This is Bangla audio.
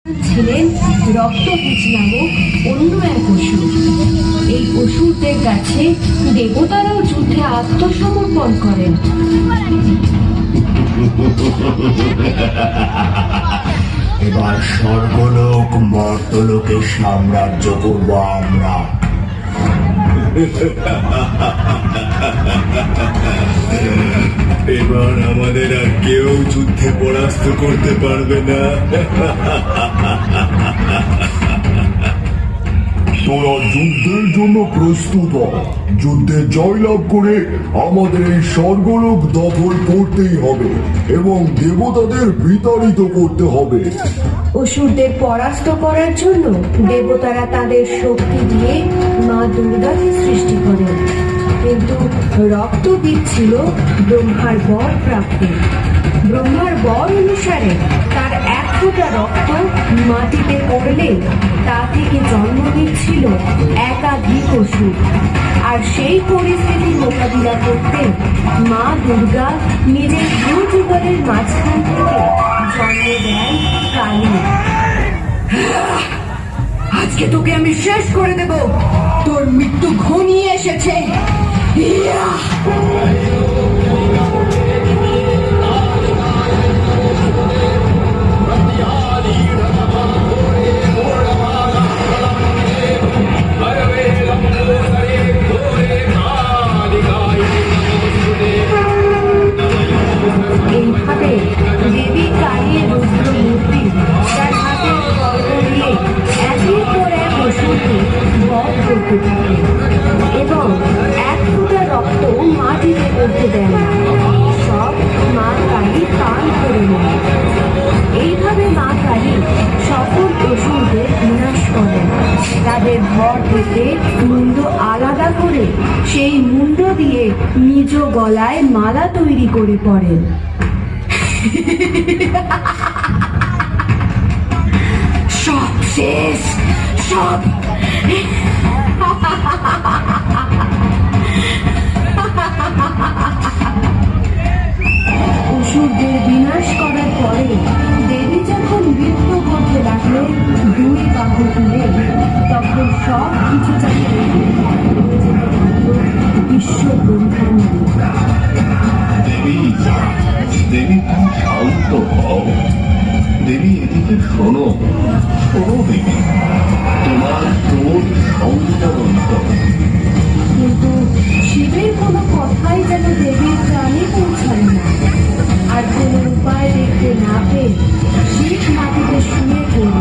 ছিলেন রক্তবীজ নামক অন্য এক অসুর। এই অসুরদের কাছে দেবতারাও যুদ্ধে আত্মসমর্পণ করেন। এবার স্বর্গলোক মর্তলোকের সাম্রাজ্য করব আমরা। এবার আমাদের আর কেউ যুদ্ধে পরাস্ত করতে পারবে না। তোরা যুদ্ধের জন্য প্রস্তুত হ। যুদ্ধে জয়লাভ করে আমাদের এই স্বর্গলোক দখল করতেই হবে এবং দেবতাদের বিতাড়িত করতে হবে। অসুরদের পরাস্ত করার জন্য দেবতারা তাদের শক্তি দিয়ে মা দুর্গাকে সৃষ্টি করেন, কিন্তু রক্তবীজ ছিল ব্রহ্মার বর প্রাপ্ত। ব্রহ্মার বর অনুসারে তার এক ফোঁটা রক্ত মাটিতে পড়লে তা থেকে জন্ম নিচ্ছিল একাধিক অসুর। আর সেই পরিস্থিতি মোকাবিলা করতে মা দুর্গা নিজের দুই যুগলের মাঝখান থেকে জন্ম দেন কালী। আজকে তোকে আমি শেষ করে দেব, তোর মৃত্যু ঘনিয়ে এসেছে। এইভাবে দেবী কালীর রুদ্র মূর্তি তার হাতের খড়গ দিয়ে একের পর এক অসুরকে বধ করতে থাকে এবং এক ফোঁটা রক্ত মাটিতে পড়তে দেন না। সব মা কালী পান করে নেয়। এইভাবে মা কালী সকল অসুরদের বিনাশ করেন। তাদের ভর থেকে মুন্ড আলাদা করে সেই মুন্ড দিয়ে নিজ গলায় মালা তৈরি করে পড়েন। সব শেষ, সব। অসুরদের বিনাশ করার পরে দেবী যখন নৃত্য করতে লাগলেন দুই বাহু তুলে, তখন সব কিছু বিশ্ব ব্রহ্মাণ্ড। দেবী, দেবী তুমি শান্ত হও। দেবী এদিকে শোনো, শোনো দেবী, তোমার তোর সংযত। কিন্তু শিবের কোনো কথাই যেন দেবীর প্রাণে পৌঁছায় না। আর কোনো উপায় দেখতে না পেয়ে শিব মাটিতে শুয়ে পড়ল।